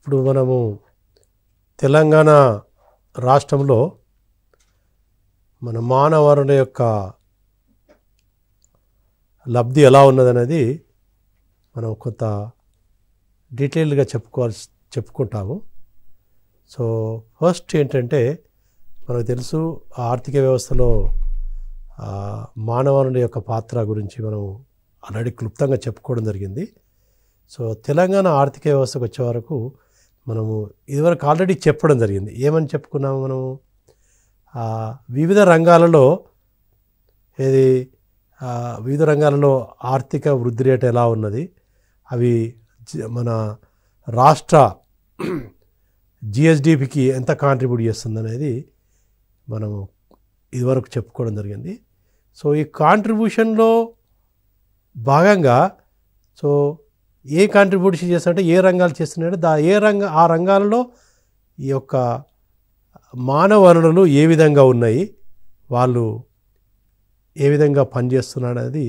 ఇప్పుడు మనము తెలంగాణ రాష్ట్రంలో మన మానవ వనరుల యొక్క లబ్ధి ఎలా ఉన్నదనేది మనం కొంత డీటెయిల్గా చెప్పుకుంటాము. సో ఫస్ట్ ఏంటంటే మనకు తెలుసు ఆర్థిక వ్యవస్థలో మానవ వనరుల యొక్క పాత్ర గురించి మనం ఆల్రెడీ క్లుప్తంగా చెప్పుకోవడం జరిగింది. సో తెలంగాణ ఆర్థిక వ్యవస్థకు వచ్చే వరకు మనము ఇదివరకు ఆల్రెడీ చెప్పడం జరిగింది. ఏమని చెప్పుకున్నాము మనము? వివిధ రంగాలలో వివిధ రంగాలలో ఆర్థిక వృద్ధి రేటు ఎలా ఉన్నది, అవి మన రాష్ట్ర జిఎస్డిపికి ఎంత కాంట్రిబ్యూట్ చేస్తుంది అనేది మనము ఇదివరకు చెప్పుకోవడం జరిగింది. సో ఈ కాంట్రిబ్యూషన్లో భాగంగా సో ఏ కాంట్రిబ్యూషన్ చేస్తారంటే ఏ రంగాలు చేస్తున్నాయంటే ఆ రంగాలలో ఈ యొక్క మానవ వనరులు ఏ విధంగా ఉన్నాయి, వాళ్ళు ఏ విధంగా పనిచేస్తున్నారు అనేది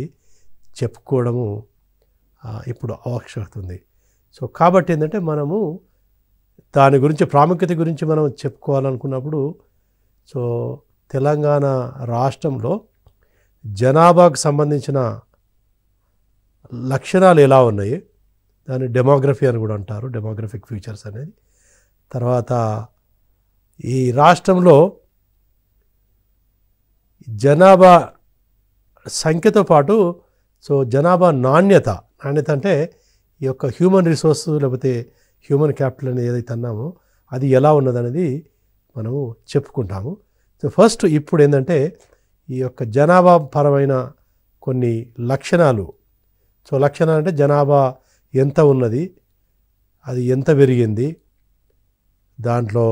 చెప్పుకోవడము ఇప్పుడు ఆవశ్యకత ఉంది. సో కాబట్టి ఏంటంటే మనము దాని గురించి ప్రాముఖ్యత గురించి మనం చెప్పుకోవాలనుకున్నప్పుడు సో తెలంగాణ రాష్ట్రంలో జనాభాకు సంబంధించిన లక్షణాలు ఎలా ఉన్నాయి, దాన్ని డెమోగ్రఫీ అని కూడా అంటారు, డెమోగ్రఫిక్ ఫీచర్స్ అనేది. తర్వాత ఈ రాష్ట్రంలో జనాభా సంఖ్యతో పాటు సో జనాభా నాణ్యత అంటే ఈ యొక్క హ్యూమన్ రిసోర్స్ లేకపోతే హ్యూమన్ క్యాపిటల్ అనేది ఏదైతే అన్నామో అది ఎలా ఉన్నదనేది మనము చెప్పుకుంటాము. సో ఫస్ట్ ఇప్పుడు ఏంటంటే ఈ యొక్క జనాభా పరమైన కొన్ని లక్షణాలు. సో లక్షణాలు అంటే జనాభా ఎంత ఉన్నది, అది ఎంత పెరిగింది, దాంట్లో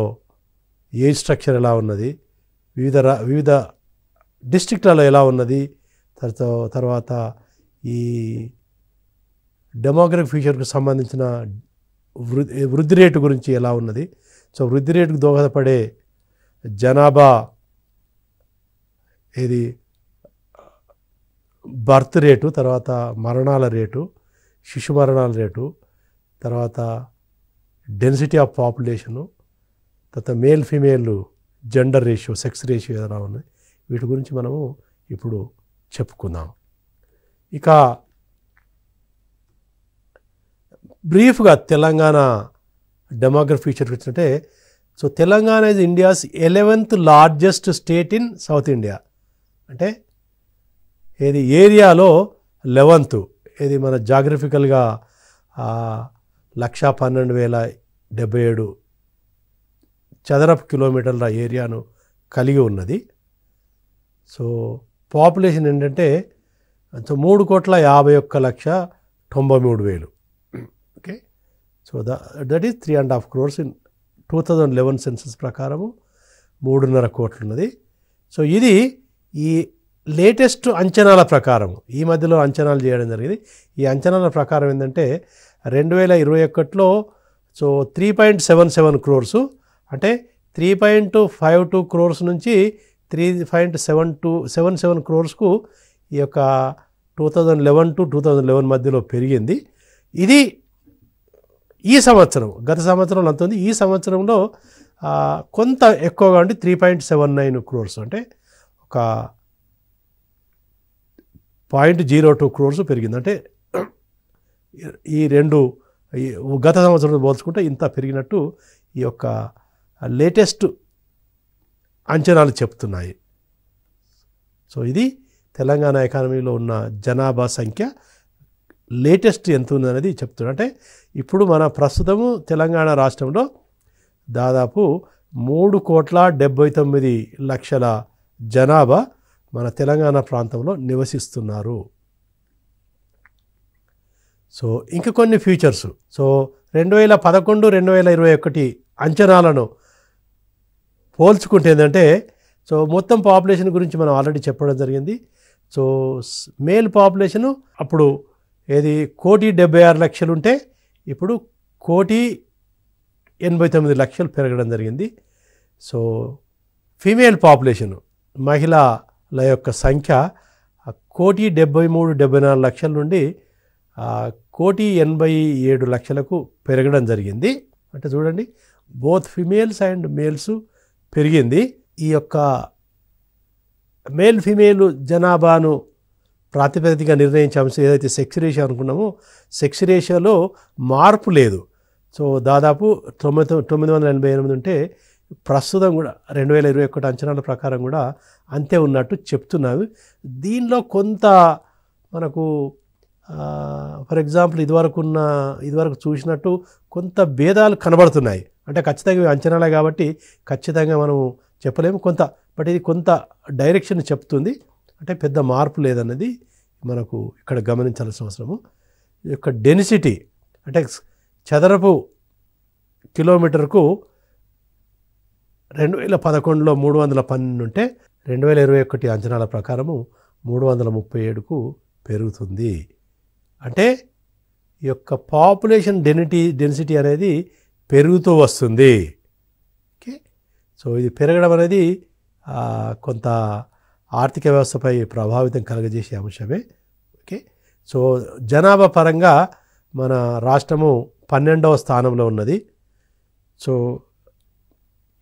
ఏజ్ స్ట్రక్చర్ ఎలా ఉన్నది, వివిధ డిస్ట్రిక్ట్లలో ఎలా ఉన్నది, తర్వాత ఈ డెమోగ్రఫిక్ ఫీచర్కు సంబంధించిన వృద్ధి రేటు గురించి ఎలా ఉన్నది. సో వృద్ధి రేటుకు దోహదపడే జనాభా ఇది బర్త్ రేటు, తర్వాత మరణాల రేటు, శిశు మరణాల రేటు, తర్వాత డెన్సిటీ ఆఫ్ పాపులేషను, తర్వాత male female gender ratio, sex ratio ఎలా ఉన్నాయి, వీటి గురించి మనము ఇప్పుడు చెప్పుకుందాం. ఇక బ్రీఫ్గా తెలంగాణ డెమోగ్రఫీ ఫీచర్ వచ్చినట్టే so Telangana is India's 11th largest state in south India. అంటే ఏది ఏరియాలో 11th, ఇది మన జాగ్రఫికల్గా 112,077 చదరపు కిలోమీటర్ల ఏరియాను కలిగి ఉన్నది. సో పాపులేషన్ ఏంటంటే 3,51,93,000. Okay, so that is 3.5 crores in 2011 census ప్రకారము 3.5 కోట్లు ఉన్నది. సో ఇది ఈ లేటెస్ట్ అంచనాల ప్రకారం ఈ మధ్యలో అంచనాలు చేయడం జరిగింది. ఈ అంచనాల ప్రకారం ఏంటంటే 2021లో సో 3.77 crores, అంటే 3.52 crores నుంచి 3.77 crores ఈ యొక్క 2011 to 2011 మధ్యలో పెరిగింది. ఇది ఈ సంవత్సరం, గత సంవత్సరంలో అంత ఉంది. ఈ సంవత్సరంలో కొంత ఎక్కువగా ఉండి 3.79 crores, అంటే ఒక 0.02 crores పెరిగింది. అంటే ఈ రెండు గత సంవత్సరంతో పోల్చుకుంటే ఇంత పెరిగినట్టు ఈ యొక్క లేటెస్ట్ అంచనాలు చెప్తున్నాయి. సో ఇది తెలంగాణ ఎకానమీలో ఉన్న జనాభా సంఖ్య లేటెస్ట్ ఎంత ఉందనేది చెప్తున్నా. అంటే ఇప్పుడు మన ప్రస్తుతము తెలంగాణ రాష్ట్రంలో దాదాపు 3,79,00,000 జనాభా మన తెలంగాణ ప్రాంతంలో నివసిస్తున్నారు. సో ఇంకా కొన్ని ఫీచర్స్. సో 2011-2021 అంచనాలను పోల్చుకుంటే ఏంటంటే సో మొత్తం పాపులేషన్ గురించి మనం ఆల్రెడీ చెప్పడం జరిగింది. సో మేల్ పాపులేషను అప్పుడు 1,76,00,000 ఉంటే ఇప్పుడు 1,89,00,000 పెరగడం జరిగింది. సో ఫీమేల్ పాపులేషను మహిళల యొక్క సంఖ్య 1,73,74,00,000 నుండి 1,87,00,000 పెరగడం జరిగింది. అంటే చూడండి బోత్ ఫిమేల్స్ అండ్ మేల్స్ పెరిగింది. ఈ యొక్క మేల్ ఫిమేల్ జనాభాను ప్రాతిపదికగా నిర్ణయించే అంశం ఏదైతే సెక్స్ రేషియో అనుకున్నామో సెక్స్ రేషియోలో మార్పు లేదు. సో దాదాపు 988 ఉంటే ప్రస్తుతం కూడా 2021 అంచనాల ప్రకారం కూడా అంతే ఉన్నట్టు చెప్తున్నాము. దీనిలో కొంత మనకు ఫర్ ఎగ్జాంపుల్ ఇదివరకు చూసినట్టు కొంత భేదాలు కనబడుతున్నాయి. అంటే ఖచ్చితంగా అంచనాలే కాబట్టి ఖచ్చితంగా మనం చెప్పలేము బట్ ఇది కొంత డైరెక్షన్ చెప్తుంది. అంటే పెద్ద మార్పు లేదన్నది మనకు ఇక్కడ గమనించాల్సిన అవసరము. ఈ యొక్క డెన్సిటీ అంటే చదరపు కిలోమీటర్కు 2011లో 312 ఉంటే 2021 అంచనాల ప్రకారము 337కు పెరుగుతుంది. అంటే ఈ యొక్క పాపులేషన్ డెన్సిటీ అనేది పెరుగుతూ వస్తుంది. ఓకే, సో ఇది పెరగడం అనేది కొంత ఆర్థిక వ్యవస్థపై ప్రభావితం కలగజేసే అంశమే. ఓకే, సో జనాభా పరంగా మన రాష్ట్రము 12వ స్థానంలో ఉన్నది. సో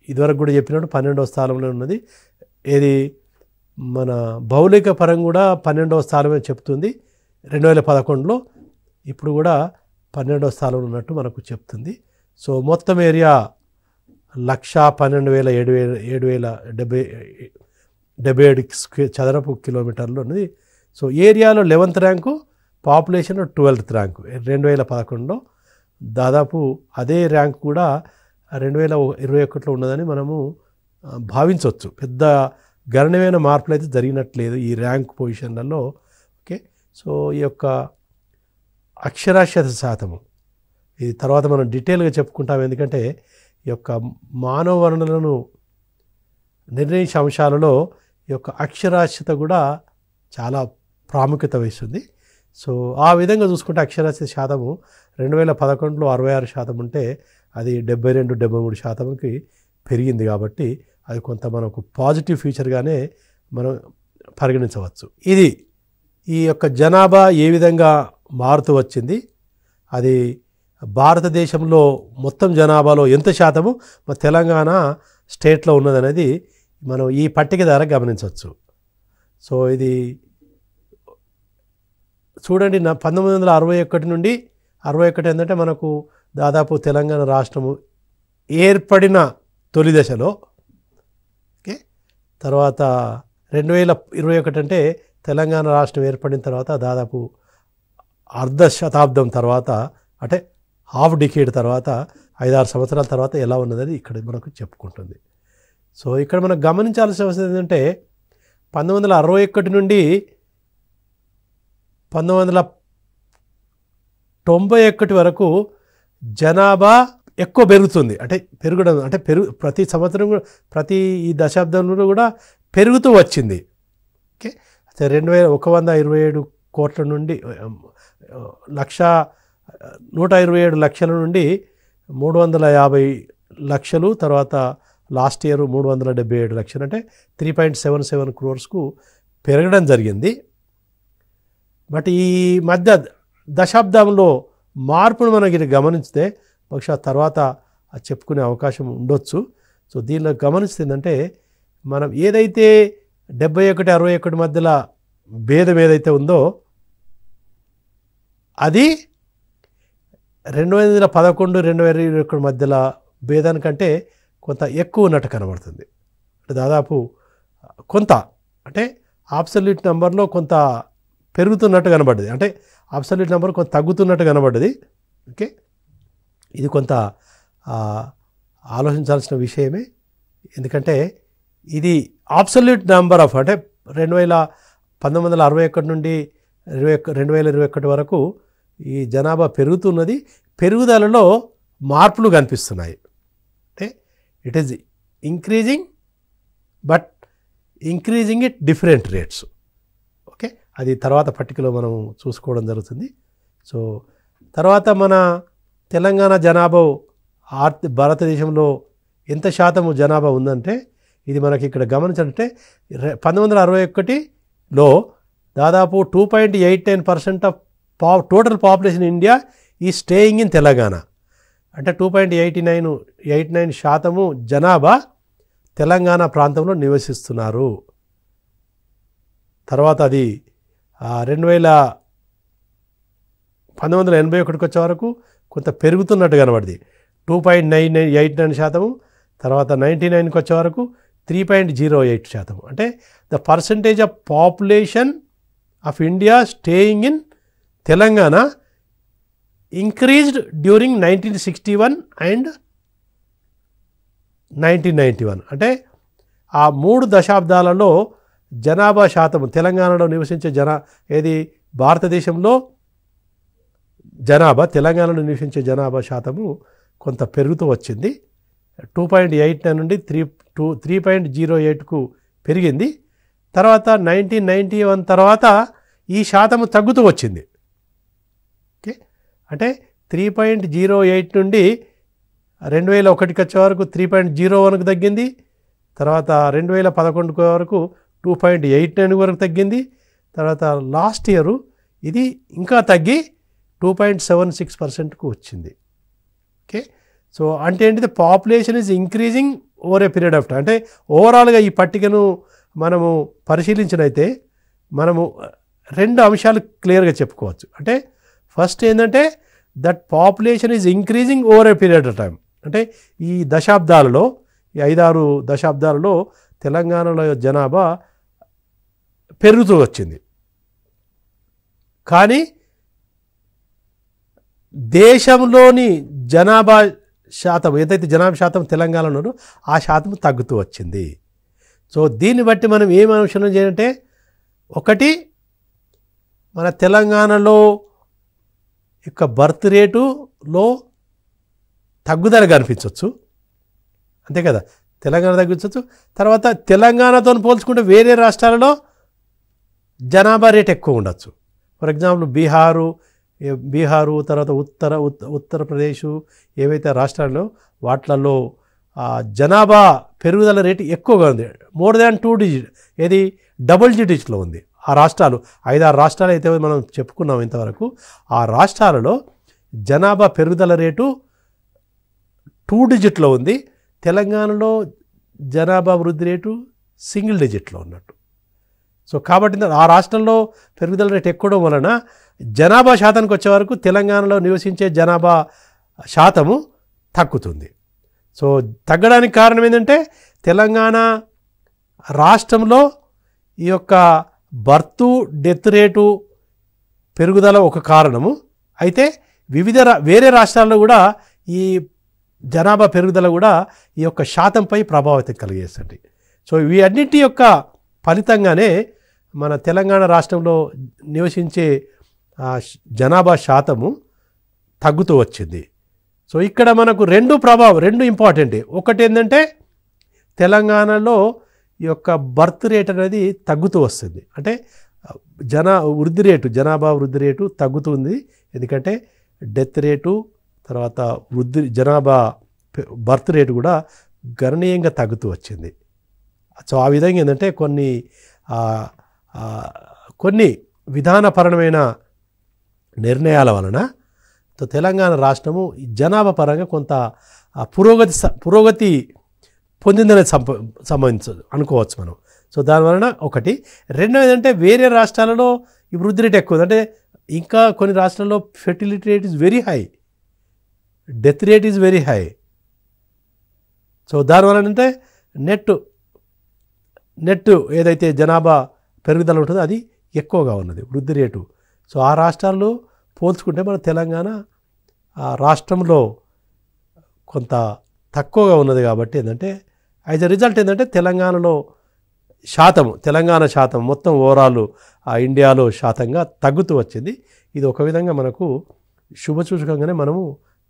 ఇదివరకు కూడా చెప్పినట్టు 12వ స్థానంలో ఉన్నది. ఏది మన భౌలిక పరంగా కూడా 12వ స్థానమే చెప్తుంది 2011లో. ఇప్పుడు కూడా 12వ స్థానంలో ఉన్నట్టు మనకు చెప్తుంది. సో మొత్తం ఏరియా 1,17,777 చదరపు కిలోమీటర్లు ఉన్నది. సో ఏరియాలో 11th ర్యాంకు, పాపులేషన్లో 12th ర్యాంకు 2011లో. దాదాపు అదే ర్యాంక్ కూడా 2021లో ఉన్నదని మనము భావించవచ్చు. పెద్ద గణనీయమైన మార్పులు అయితే జరిగినట్లేదు ఈ ర్యాంక్ పొజిషన్లలో. ఓకే, సో ఈ యొక్క అక్షరాస్యత శాతము ఇది తర్వాత మనం డీటెయిల్గా చెప్పుకుంటాం. ఎందుకంటే ఈ యొక్క మానవ వనరులను నిర్ణయించే అంశాలలో ఈ యొక్క అక్షరాస్యత కూడా చాలా ప్రాముఖ్యత వహిస్తుంది. సో ఆ విధంగా చూసుకుంటే అక్షరాస్యత శాతము 2011లో 66% ఉంటే అది 72-73%కి పెరిగింది. కాబట్టి అది కొంత మనకు పాజిటివ్ ఫీచర్గానే మనం పరిగణించవచ్చు. ఇది ఈ యొక్క జనాభా ఏ విధంగా మారుతూ వచ్చింది, అది భారతదేశంలో మొత్తం జనాభాలో ఎంత శాతము మన తెలంగాణ స్టేట్లో ఉన్నదనేది మనం ఈ పట్టిక ద్వారా గమనించవచ్చు. సో ఇది చూడండి 1961 నుండి 61 ఏంటంటే మనకు దాదాపు తెలంగాణ రాష్ట్రము ఏర్పడిన తొలి దశలో. ఓకే, తర్వాత 2021 అంటే తెలంగాణ రాష్ట్రం ఏర్పడిన తర్వాత దాదాపు అర్ధ శతాబ్దం తర్వాత, అంటే హాఫ్ డికేడ్ తర్వాత 5-6 సంవత్సరాల తర్వాత ఎలా ఉన్నదని ఇక్కడ మనకు చెప్పుకుంటుంది. సో ఇక్కడ మనం గమనించాల్సిన అవసరం ఏంటంటే 1961 నుండి 1991 వరకు జనాభా ఎక్కువ పెరుగుతుంది. అంటే పెరగడం అంటే ప్రతి సంవత్సరం ప్రతి ఈ దశాబ్దంలో కూడా పెరుగుతూ వచ్చింది. ఓకే, 127 కోట్ల నుండి 127 లక్షల నుండి 350 లక్షలు, తర్వాత లాస్ట్ ఇయర్ 377 లక్షలు, అంటే 3.77 crores పెరగడం జరిగింది. బట్ ఈ మధ్య దశాబ్దంలో మార్పును మనకి గమనిస్తే బహుశా తర్వాత చెప్పుకునే అవకాశం ఉండొచ్చు. సో దీనిలో గమనిస్తుందంటే మనం ఏదైతే 71-61 మధ్యలో భేదం ఏదైతే ఉందో అది 2011-2021 మధ్యలో భేదానికంటే కొంత ఎక్కువ ఉన్నట్టు కనబడుతుంది. అంటే దాదాపు కొంత అంటే అబ్సల్యూట్ నెంబర్లో కొంత పెరుగుతున్నట్టు కనబడ్డది, అంటే అబ్సల్యూట్ నెంబర్ కొంత తగ్గుతున్నట్టు కనబడ్డది. ఓకే, ఇది కొంత ఆలోచించాల్సిన విషయమే. ఎందుకంటే ఇది అబ్సల్యూట్ నెంబర్ ఆఫ్ అంటే 1961 నుండి 2021 వరకు ఈ జనాభా పెరుగుతున్నది. పెరుగుదలలో మార్పులు కనిపిస్తున్నాయి. అంటే it is increasing but increasing at different rates. Okay, అది తర్వాత పట్టికలో మనం చూసుకోవడం జరుగుతుంది. సో తర్వాత మన తెలంగాణ జనాభా భారతదేశంలో ఎంత శాతము జనాభా ఉందంటే ఇది మనకి ఇక్కడ గమనించాలంటే 1961లో దాదాపు 2.89% ఆఫ్ టోటల్ పాపులేషన్ ఇండియా ఈ స్టేయింగ్ ఇన్ తెలంగాణ. అంటే 2.89% జనాభా తెలంగాణ ప్రాంతంలో నివసిస్తున్నారు. తర్వాత అది 1981కి వచ్చే వరకు కొంత పెరుగుతున్నట్టు కనబడింది. 2.89%. తర్వాత 99కి వచ్చే వరకు 3.08%. అంటే the percentage of population of India staying in Telangana increased during 1961 and 1991. అంటే ఆ 3 దశాబ్దాలలో జనాభా శాతం తెలంగాణలో నివసించే భారతదేశంలో తెలంగాణలో నివసించే జనాభా శాతము కొంత పెరుగుతూ వచ్చింది. 2.89 నుండి 3.08కు పెరిగింది. తర్వాత 1991 తర్వాత ఈ శాతము తగ్గుతూ వచ్చింది. ఓకే, అంటే 3.08 నుండి 2001కి వచ్చే వరకు 3.01కు తగ్గింది. తర్వాత 2011 వరకు 2.89 వరకు తగ్గింది. తర్వాత లాస్ట్ ఇయర్ ఇది ఇంకా తగ్గి 2.76%కు వచ్చింది. ఓకే, సో అంటే ఏంటిది, population is increasing over a period of time. అంటే ఓవరాల్గా ఈ పట్టికను మనము పరిశీలించినైతే మనము 2 అంశాలు క్లియర్గా చెప్పుకోవచ్చు. అంటే ఫస్ట్ ఏంటంటే that population is increasing over a period of time. అంటే ఈ 5-6 దశాబ్దాలలో తెలంగాణలో జనాభా పెరుగుతూ వచ్చింది. కానీ దేశంలోని జనాభా శాతం ఏదైతే జనాభా శాతం తెలంగాణలో ఆ శాతం తగ్గుతూ వచ్చింది. సో దీన్ని బట్టి మనం ఏం అంశం చేయాలంటే, ఒకటి మన తెలంగాణలో యొక్క బర్త్ రేటులో తగ్గుదల కనిపించవచ్చు, అంతే కదా, తెలంగాణ తగ్గించవచ్చు. తర్వాత తెలంగాణతో పోల్చుకుంటే వేరే రాష్ట్రాలలో జనాభా రేట్ ఎక్కువ ఉండొచ్చు. ఫర్ ఎగ్జాంపుల్ బీహారు తర్వాత ఉత్తరప్రదేశ్ ఏవైతే రాష్ట్రాల్లో వాటిలలో జనాభా పెరుగుదల రేటు ఎక్కువగా ఉంది. మోర్ దాన్ 2 డిజిట్, ఏది డబుల్ డిజిట్లో ఉంది. ఆ రాష్ట్రాలు 5-6 రాష్ట్రాలు అయితే మనం చెప్పుకున్నాం ఇంతవరకు. ఆ రాష్ట్రాలలో జనాభా పెరుగుదల రేటు 2 డిజిట్లో ఉంది. తెలంగాణలో జనాభా వృద్ధి రేటు సింగిల్ డిజిట్లో ఉన్నట్టు. సో కాబట్టి ఆ రాష్ట్రంలో పెరుగుదల రేటు ఎక్కువడం వలన జనాభా శాతానికి వచ్చే వరకు తెలంగాణలో నివసించే జనాభా శాతము తగ్గుతుంది. సో తగ్గడానికి కారణం ఏంటంటే, తెలంగాణ రాష్ట్రంలో ఈ యొక్క బర్త్ డెత్ రేటు పెరుగుదల ఒక కారణము. అయితే వేరే రాష్ట్రాల్లో కూడా ఈ జనాభా పెరుగుదల కూడా ఈ యొక్క శాతంపై ప్రభావితం కలిగేస్తుంది. సో వీటన్నిటి యొక్క ఫలితంగానే మన తెలంగాణ రాష్ట్రంలో నివసించే జనాభా శాతము తగ్గుతూ వచ్చింది. సో ఇక్కడ మనకు 2 ఇంపార్టెంట్. ఒకటి ఏంటంటే, తెలంగాణలో ఈ యొక్క బర్త్ రేట్ అనేది తగ్గుతూ వస్తుంది. అంటే జనాభా వృద్ధి రేటు తగ్గుతుంది. ఎందుకంటే డెత్ రేటు తర్వాత జనాభా బర్త్ రేటు కూడా గణనీయంగా తగ్గుతూ వచ్చింది. సో ఆ విధంగా ఏంటంటే కొన్ని విధానపరమైన నిర్ణయాల వలన తెలంగాణ రాష్ట్రము జనాభా పరంగా కొంత పురోగతి పొందిందని అనుకోవచ్చు మనం. సో దానివలన ఒకటి. రెండోది ఏంటంటే, వేరే రాష్ట్రాలలో ఈ వృద్ధి రేట్ ఎక్కువ. అంటే ఇంకా కొన్ని రాష్ట్రాల్లో fertility rate is very high, death rate is very high. So దానివలన అంటే నెట్ ఏదైతే జనాభా పెరుగుదల ఉంటుందో అది ఎక్కువగా ఉన్నది వృద్ధి రేటు. సో ఆ రాష్ట్రాల్లో పోల్చుకుంటే మన తెలంగాణ రాష్ట్రంలో కొంత తక్కువగా ఉన్నది. కాబట్టి ఏంటంటే యాజ్ ఎ రిజల్ట్ ఏంటంటే తెలంగాణ శాతం మొత్తం ఓవరాల్ ఇండియాలో శాతంగా తగ్గుతూ వచ్చింది. ఇది ఒక విధంగా మనకు శుభసూచకంగానే మనము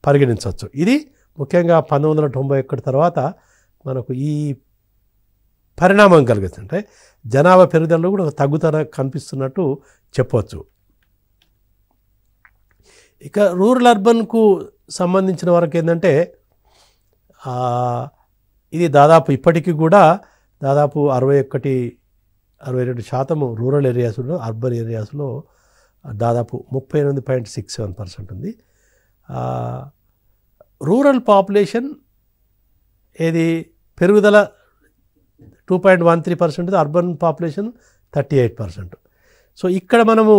పరిగణించవచ్చు. ఇది ముఖ్యంగా 1991 తర్వాత మనకు ఈ పరిణామం కలిగింది. అంటే జనాభా పెరుగుదలలో కూడా తగ్గుదల కనిపిస్తున్నట్టు చెప్పవచ్చు. ఇక రూరల్ అర్బన్కు సంబంధించిన వరకు ఏంటంటే, ఇది ఇప్పటికీ కూడా దాదాపు 61-62% రూరల్ ఏరియాస్లో, అర్బన్ ఏరియాస్లో దాదాపు 38.67% ఉంది. రూరల్ పాపులేషన్ ఏది పెరుగుదల 2.13%, అర్బన్ పాపులేషన్ 38%. సో ఇక్కడ మనము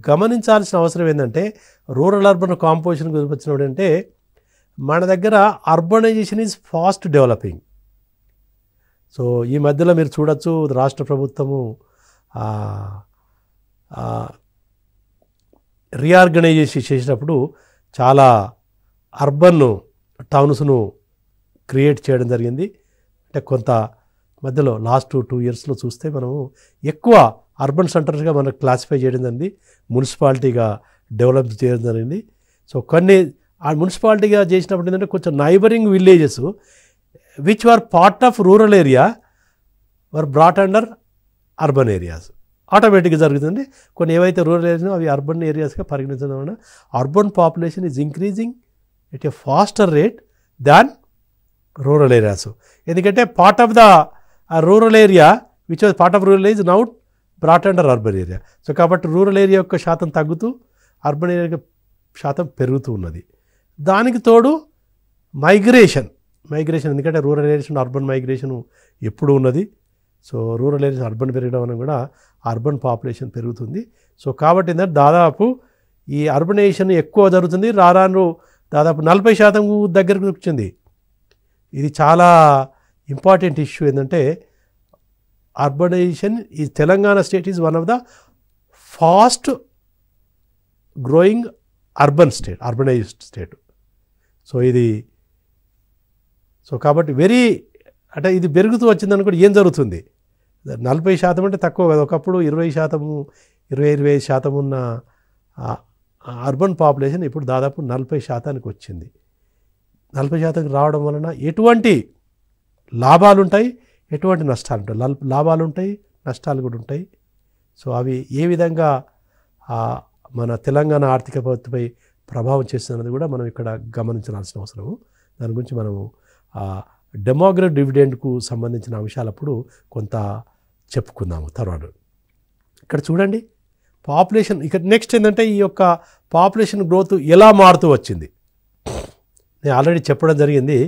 గమనించాల్సిన అవసరం ఏంటంటే రూరల్ అర్బన్ కాంపోజిషన్ గురించి వచ్చినప్పుడు అంటే మన దగ్గర urbanisation is fast developing. So ఈ మధ్యలో మీరు చూడొచ్చు రాష్ట్ర ప్రభుత్వము రీఆర్గనైజేషన్ చేసినప్పుడు చాలా అర్బన్ టౌన్స్ను క్రియేట్ చేయడం జరిగింది. అంటే కొంత మధ్యలో లాస్ట్ 2 yearsలో చూస్తే మనము ఎక్కువ అర్బన్ సెంటర్స్గా మనకు క్లాసిఫై చేయడం జరిగింది, మున్సిపాలిటీగా డెవలప్ చేయడం జరిగింది. సో కొన్ని మున్సిపాలిటీగా చేసినప్పుడు ఏంటంటే కొంచెం neighbouring villages which were part of rural area were brought under urban areas. ఆటోమేటిక్గా జరుగుతుంది. కొన్ని ఏవైతే రూరల్ ఏరియాస్ అవి అర్బన్ ఏరియాస్గా పరిగణించడం వలన urban population is increasing at a faster rate than rural areas. ఎందుకంటే part of the rural area which was part of rural area now brought under urban area. So కాబట్టి rural area యొక్క శాతం తగ్గుతూ urban area శాతం పెరుగుతూ ఉన్నది. దానికి తోడు మైగ్రేషన్ ఎందుకంటే రూరల్ ఏరియాస్ నుండి అర్బన్ మైగ్రేషన్ ఎప్పుడు ఉన్నది. సో రూరల్ ఏరియాస్ అర్బన్ పెరగడం వల్ల కూడా అర్బన్ పాపులేషన్ పెరుగుతుంది. సో కాబట్టి ఏంటంటే దాదాపు ఈ అర్బనైజేషన్ ఎక్కువ జరుగుతుంది. రాను దాదాపు 40% దగ్గరకు వచ్చింది. ఇది చాలా ఇంపార్టెంట్ ఇష్యూ. ఏంటంటే అర్బనైజేషన్ ఈ Telangana state is one of the fast growing urbanised state. So కాబట్టి అంటే ఇది పెరుగుతూ వచ్చిందని కూడా ఏం జరుగుతుంది, 40% అంటే తక్కువ కదా. ఒకప్పుడు 20% ఉన్న అర్బన్ పాపులేషన్ ఇప్పుడు దాదాపు 40% వచ్చింది. 40% రావడం వలన ఎటువంటి లాభాలు ఉంటాయి, ఎటువంటి నష్టాలు ఉంటాయి. లాభాలు ఉంటాయి, నష్టాలు కూడా ఉంటాయి. సో అవి ఏ విధంగా మన తెలంగాణ ఆర్థిక వ్యవస్థపై ప్రభావం చేస్తున్నది కూడా మనం ఇక్కడ గమనించాల్సిన అవసరము. దాని గురించి మనము డెమోగ్రఫిక్ డివిడెండ్కు సంబంధించిన అంశాలప్పుడు కొంత చెప్పుకుందాము తర్వాత. ఇక్కడ చూడండి పాపులేషన్. ఇక్కడ నెక్స్ట్ ఏంటంటే ఈ యొక్క పాపులేషన్ గ్రోత్ ఎలా మారుతూ వచ్చింది నేను ఆల్రెడీ చెప్పడం జరిగింది.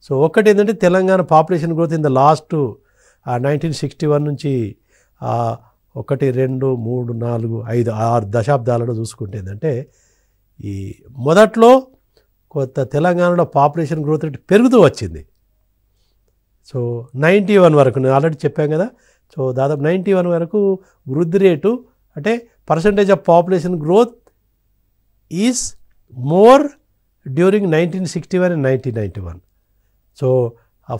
సో ఒకటి ఏంటంటే Telangana population growth in the last 1961 నుంచి 1, 2, 3, 4, 5, 6 దశాబ్దాలలో చూసుకుంటే ఏంటంటే ఈ మొదట్లో కొత్త తెలంగాణలో పాపులేషన్ గ్రోత్ రేట్ పెరుగుతూ వచ్చింది. సో 91 వరకు నేను ఆల్రెడీ చెప్పాను కదా. సో దాదాపు 91 వరకు వృద్ధి రేటు అంటే percentage of population growth is more during 1961 and 1991. So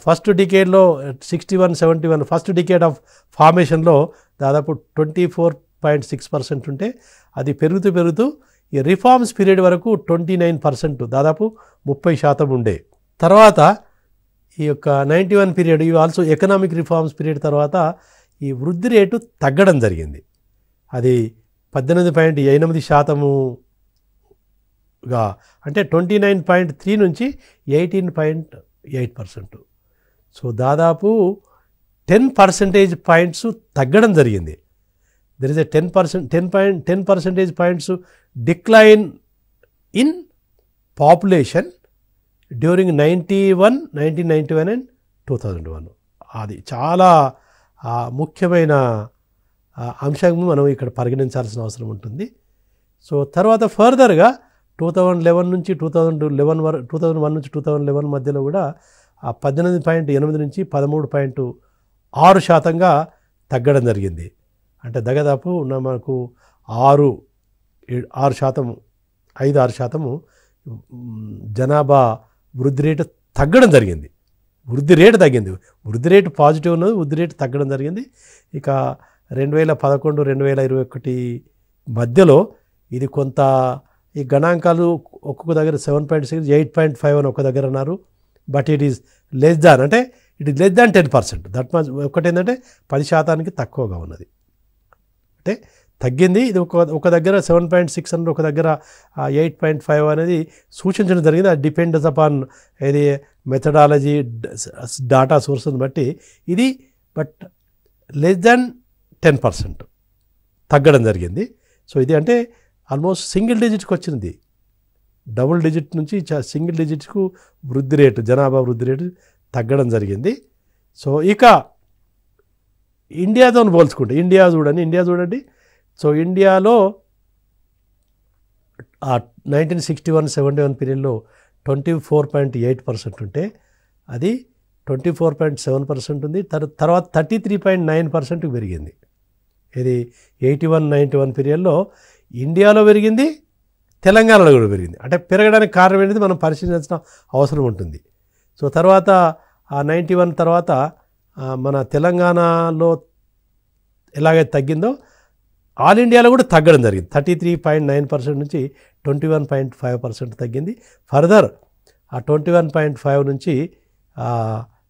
first డికేడ్లో 61-71 ఫస్ట్ డికేడ్ ఆఫ్ ఫార్మేషన్లో దాదాపు 24.6% ఉంటే అది పెరుగుతూ ఈ రిఫార్మ్స్ పీరియడ్ వరకు 29%, దాదాపు 30% ఉండే. తర్వాత ఈ యొక్క 91 పీరియడ్ ఇవి ఆల్సో ఎకనామిక్ రిఫార్మ్స్ పీరియడ్ తర్వాత ఈ వృద్ధి రేటు తగ్గడం జరిగింది. అది 18.8%గా అంటే 29.3 నుంచి 18.8%. సో దాదాపు 10 percentage points తగ్గడం జరిగింది. There is a 10 percentage points decline in population during 1991 and 2001. అది చాలా ముఖ్యమైన అంశం మనం ఇక్కడ పరిగణించాల్సిన అవసరం ఉంటుంది. సో తర్వాత ఫర్దర్గా 2011 నుంచి 2001 నుంచి 2011 మధ్యలో కూడా 18.8 నుంచి 13.6%గా తగ్గడం జరిగింది. అంటే దాదాపు మనకు 5-6% జనాభా వృద్ధి రేటు తగ్గడం జరిగింది. వృద్ధి రేటు పాజిటివ్ ఉన్నది, వృద్ధి రేటు తగ్గడం జరిగింది. ఇక 2011-2021 మధ్యలో ఇది కొంత ఈ గణాంకాలు ఒక్కొక్క దగ్గర 7.6, 8.5 అని ఒక దగ్గర అన్నారు. But it is less than 10%. That much. ఒకటి ఏంటంటే 10% తక్కువగా ఉన్నది, అంటే తగ్గింది. ఇది ఒక దగ్గర 7.6 అని, ఒక దగ్గర 8.5 అనేది సూచించడం జరిగింది. అది డిపెండ్స్ అపాన్ ఏది మెథడాలజీ డాటా సోర్స్ని బట్టి ఇది. బట్ లెస్ దాన్ 10% తగ్గడం జరిగింది. సో ఇది అంటే ఆల్మోస్ట్ సింగిల్ డిజిట్కి వచ్చింది. డబుల్ డిజిట్ నుంచి సింగిల్ డిజిట్కు వృద్ధి రేటు, జనాభా వృద్ధి రేటు తగ్గడం జరిగింది. సో ఇక ఇండియాతో పోల్చుకుంటే ఇండియా చూడండి. సో ఇండియాలో 1961-71 పీరియడ్లో 24.8% ఉంటే అది 24.7% ఉంది. తర్వాత 33.9% పెరిగింది. ఇది 81-91 పీరియడ్లో ఇండియాలో పెరిగింది, తెలంగాణలో కూడా పెరిగింది. అంటే పెరగడానికి కారణం ఏంటిది మనం పరిశీలించాల్సిన అవసరం ఉంటుంది. సో తర్వాత 91 తర్వాత మన తెలంగాణలో ఎలాగైతే తగ్గిందో ఆల్ ఇండియాలో కూడా తగ్గడం జరిగింది. 33.9% నుంచి 21.5% తగ్గింది. ఫర్దర్ 21.5 నుంచి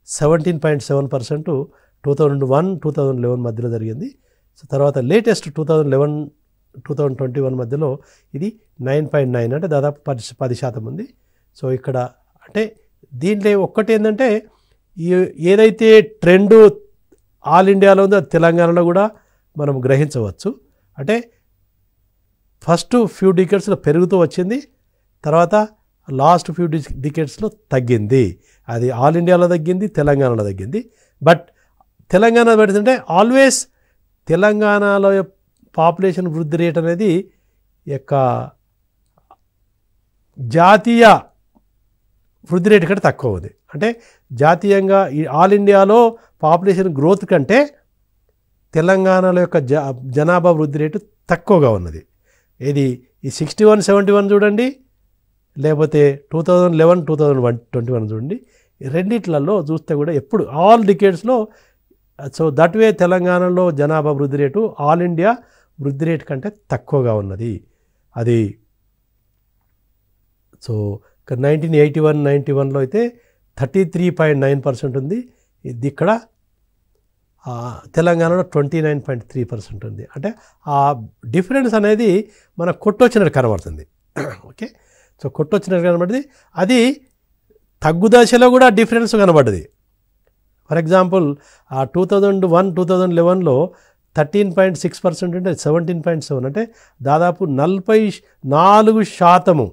17.7% 2001-2011 మధ్యలో జరిగింది. సో తర్వాత లేటెస్ట్ 2011-2021 మధ్యలో ఇది 9.9 అంటే దాదాపు 10% ఉంది. సో ఇక్కడ అంటే దీంట్లో ఒక్కటి ఏంటంటే ఏదైతే ట్రెండు ఆల్ ఇండియాలో ఉందో తెలంగాణలో కూడా మనం గ్రహించవచ్చు. అంటే ఫస్ట్ ఫ్యూ డికేట్స్లో పెరుగుతూ వచ్చింది, తర్వాత లాస్ట్ ఫ్యూ డికేట్స్లో తగ్గింది. అది ఆల్ ఇండియాలో తగ్గింది, తెలంగాణలో తగ్గింది. బట్ తెలంగాణ పెడుతుంటే ఆల్వేస్ తెలంగాణలో పాపులేషన్ వృద్ధి రేట్ అనేది యొక్క జాతీయ వృద్ధి రేటు కంటే తక్కువ ఉంది. అంటే జాతీయంగా ఈ ఆల్ ఇండియాలో పాపులేషన్ గ్రోత్ కంటే తెలంగాణలో యొక్క జనాభా వృద్ధి రేటు తక్కువగా ఉన్నది. ఇది ఈ 61-71 చూడండి, లేకపోతే 2011-2021 చూడండి. రెండిట్లలో చూస్తే కూడా ఎప్పుడు ఆల్ డికేడ్స్లో సో దట్ వే తెలంగాణలో జనాభా వృద్ధి రేటు ఆల్ ఇండియా వృద్ధి రేటు కంటే తక్కువగా ఉన్నది. అది సో 1981-91లో అయితే 33.9% ఉంది. ఇది ఇక్కడ తెలంగాణలో 29.3% ఉంది. అంటే ఆ డిఫరెన్స్ అనేది మన కొట్టొచ్చినట్టు కనబడుతుంది. ఓకే, సో కొట్టొచ్చినట్టు కనబడుతుంది. అది తగ్గుదశలో కూడా డిఫరెన్స్ కనబడ్డది. ఫర్ ఎగ్జాంపుల్ 2001-2011లో 13.6% అంటే 17.7 అంటే దాదాపు 44%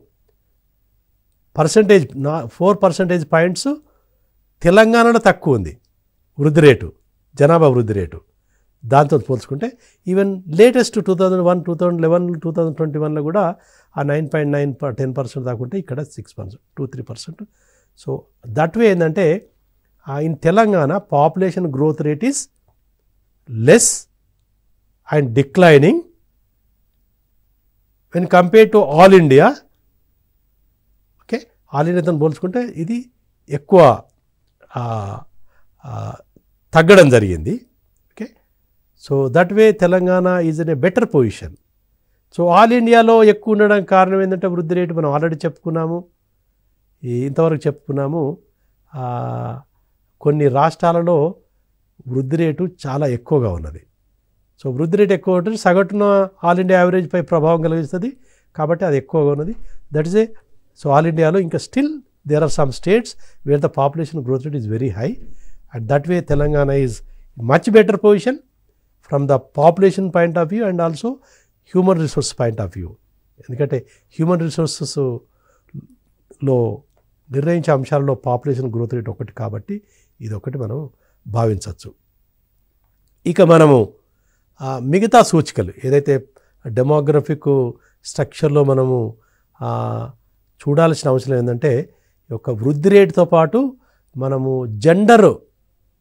పర్సెంటేజ్ 4% పాయింట్స్ తెలంగాణలో తక్కువ ఉంది వృద్ధి రేటు, జనాభా వృద్ధి రేటు. దాంతో పోల్చుకుంటే ఈవెన్ లేటెస్ట్ 2001, 2011, 2021లో కూడా ఆ 9.9 10% దాకా ఉంటే ఇక్కడ 6%, 2-3%. సో దట్ వే ఏంటంటే in Telangana population growth rate is less and declining when compare to all India. Okay, all ఇండియాతో పోల్చుకుంటే ఇది ఎక్కువ తగ్గడం జరిగింది. Okay, so that way Telangana is in a better position. So all ఇండియాలో ఎక్కువ ఉండడానికి కారణం ఏంటంటే వృద్ధి రేటు మనం ఆల్రెడీ చెప్పుకున్నాము, ఇంతవరకు చెప్పుకున్నాము. కొన్ని రాష్ట్రాలలో వృద్ధి రేటు చాలా ఎక్కువగా ఉన్నది. సో వృద్ధి రేటు ఎక్కువ ఉంటుంది, సగటున ఆల్ ఇండియా యావరేజ్పై ప్రభావం కలిగిస్తుంది కాబట్టి అది ఎక్కువగా ఉన్నది. That is a so all ఇండియాలో ఇంకా still there are some states where the population growth rate is very high. And that way Telangana is much better position from the population point of view and also human resource point of view. ఎందుకంటే human రిసోర్సెస్లో నిర్ణయించే అంశాలలో population growth rate ఒకటి కాబట్టి ఇది ఒకటి మనం భావించవచ్చు. ఇక మనము మిగతా సూచికలు ఏదైతే డెమోగ్రఫిక్ స్ట్రక్చర్లో మనము చూడాల్సిన అవసరం ఏంటంటే ఈ యొక్క వృద్ధి రేటుతో పాటు మనము జెండర్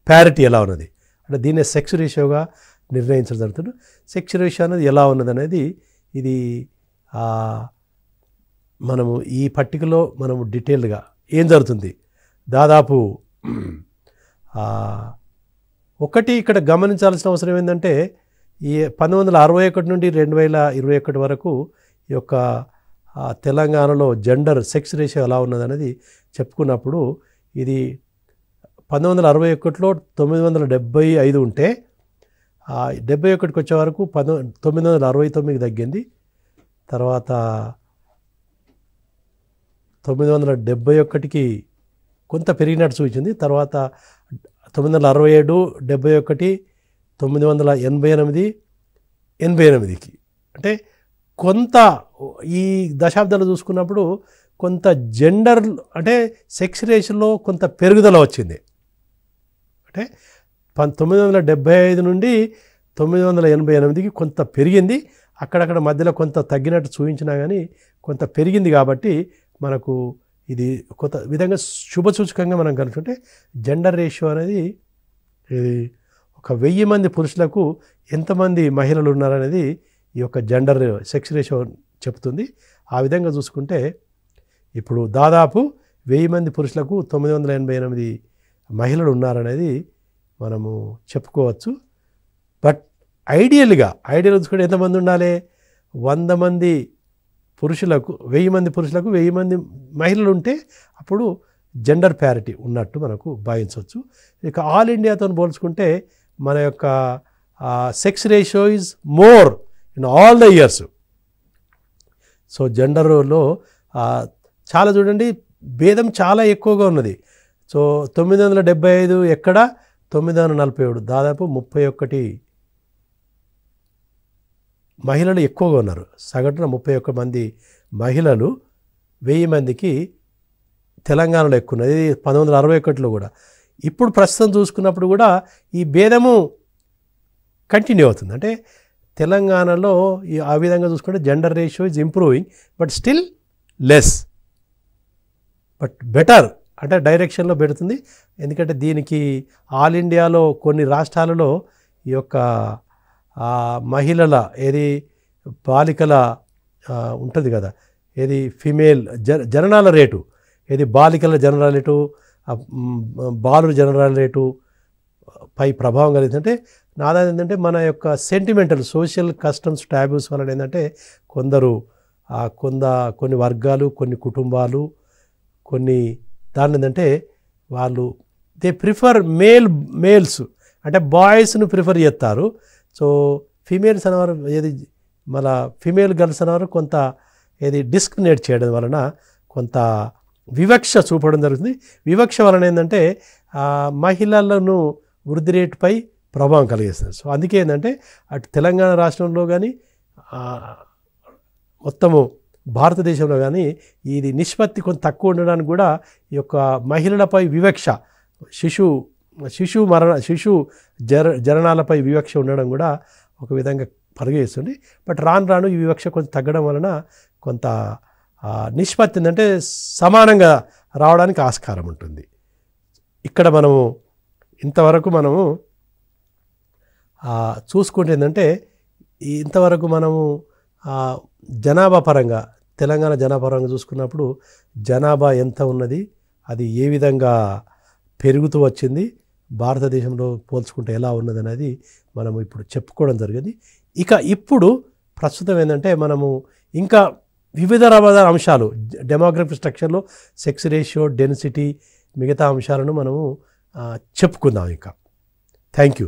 ప్యారిటీ ఎలా ఉన్నది అంటే దీన్ని సెక్స్ రేషియోగా నిర్ణయించడం జరుగుతుంది. సెక్స్ రేషియో అనేది ఎలా ఉన్నది అనేది ఇది మనము ఈ పట్టికలో మనము డీటెయిల్డ్గా ఏం జరుగుతుంది దాదాపు ఒకటి ఇక్కడ గమనించాల్సిన అవసరం ఏంటంటే ఈ 1961 నుండి 2021 వరకు ఈ యొక్క తెలంగాణలో జెండర్ సెక్స్ రేషియో ఎలా ఉన్నదనేది చెప్పుకున్నప్పుడు ఇది 1961లో 975 ఉంటే 71కి వచ్చే వరకు 969 తగ్గింది. తర్వాత 971కి కొంత పెరిగినట్టు సూచించింది. తర్వాత 967, 71, 988, 88కి అంటే కొంత ఈ దశాబ్దాలు చూసుకున్నప్పుడు కొంత జెండర్ అంటే సెక్స్ రేషియోలో కొంత పెరుగుదల వచ్చింది. అంటే 1975 నుండి 1988కి కొంత పెరిగింది. అక్కడక్కడ మధ్యలో కొంత తగ్గినట్టు చూపించినా కానీ కొంత పెరిగింది. కాబట్టి మనకు ఇది కొంత విధంగా శుభసూచకంగా మనం కనుకుంటే జెండర్ రేషియో అనేది ఒక 1000 మంది పురుషులకు ఎంతమంది మహిళలు ఉన్నారనేది ఈ యొక్క జెండర్ సెక్స్ రేషియో చెప్తుంది. ఆ విధంగా చూసుకుంటే ఇప్పుడు దాదాపు 1000 మంది పురుషులకు 988 మహిళలు ఉన్నారనేది మనము చెప్పుకోవచ్చు. బట్ ఐడియల్గా చూసుకుంటే ఎంతమంది ఉండాలి? 100 మంది పురుషులకు 1000 మంది పురుషులకు 1000 మంది మహిళలు ఉంటే అప్పుడు జెండర్ ప్యారిటీ ఉన్నట్టు మనకు భావించవచ్చు. ఇక ఆల్ ఇండియాతో పోల్చుకుంటే మన యొక్క sex ratio is more in all the years. So జెండర్లో చాలా చూడండి భేదం చాలా ఎక్కువగా ఉన్నది. సో 975 ఎక్కడ 947 దాదాపు 31 మహిళలు ఎక్కువగా ఉన్నారు. సగటున 31 మంది మహిళలు 1000 మందికి తెలంగాణలో ఎక్కువ ఉన్నది. 1961లో కూడా. ఇప్పుడు ప్రస్తుతం చూసుకున్నప్పుడు కూడా ఈ భేదము కంటిన్యూ అవుతుంది. అంటే తెలంగాణలో ఆ విధంగా చూసుకుంటే gender ratio is improving, but still less, but better అంటే డైరెక్షన్లో పెడుతుంది. ఎందుకంటే దీనికి ఆల్ ఇండియాలో కొన్ని రాష్ట్రాలలో ఈ యొక్క మహిళల బాలికల ఉంటుంది కదా, ఫిమేల్ జననాల రేటు, బాలికల జననాల రేటు, బాలుల జననాల రేటు పై ప్రభావం కలిగిందంటే నాదా ఏంటంటే మన యొక్క సెంటిమెంటల్ సోషల్ కస్టమ్స్ టాబ్యూస్ వలన ఏంటంటే కొన్ని వర్గాలు, కొన్ని కుటుంబాలు, కొన్ని దాని ఏంటంటే వాళ్ళు దే ప్రిఫర్ మేల్స్ అంటే బాయ్స్ను ప్రిఫర్ చేస్తారు. సో ఫీమేల్స్ అనేవారు మళ్ళా ఫీమేల్ గర్ల్స్ అనేవారు కొంత డిస్క్రిమినేట్ చేయడం వలన కొంత వివక్ష చూపడం జరుగుతుంది. వివక్ష వలన ఏంటంటే మహిళలను వృద్ధి రేటుపై ప్రభావం కలిగిస్తుంది. సో అందుకే ఏంటంటే అటు తెలంగాణ రాష్ట్రంలో కానీ మొత్తము భారతదేశంలో కానీ ఇది నిష్పత్తి కొంత తక్కువ ఉండడానికి కూడా ఈ యొక్క మహిళలపై వివక్ష, శిశు జననాలపై వివక్ష ఉండడం కూడా ఒక విధంగా పరిగణిస్తుంది. బట్ రాను ఈ వివక్ష కొంచెం తగ్గడం వలన కొంత నిష్పత్తి ఏంటంటే సమానంగా రావడానికి ఆస్కారం ఉంటుంది. ఇక్కడ మనము ఇంతవరకు మనము చూసుకుంటే ఏంటంటే ఇంతవరకు మనము జనాభా పరంగా తెలంగాణ జనాభా పరంగా చూసుకున్నప్పుడు జనాభా ఎంత ఉన్నది, అది ఏ విధంగా పెరుగుతూ వచ్చింది, భారతదేశంలో పోల్చుకుంటే ఎలా ఉన్నది అనేది మనము ఇప్పుడు చెప్పుకోవడం జరిగింది. ఇప్పుడు ప్రస్తుతం ఏంటంటే మనము ఇంకా వివిధ రకాల అంశాలు డెమోగ్రఫిక్ స్ట్రక్చర్లో సెక్స్ రేషియో, డెన్సిటీ, మిగతా అంశాలను మనము చెప్పుకుందాం ఇంకా. Thank you.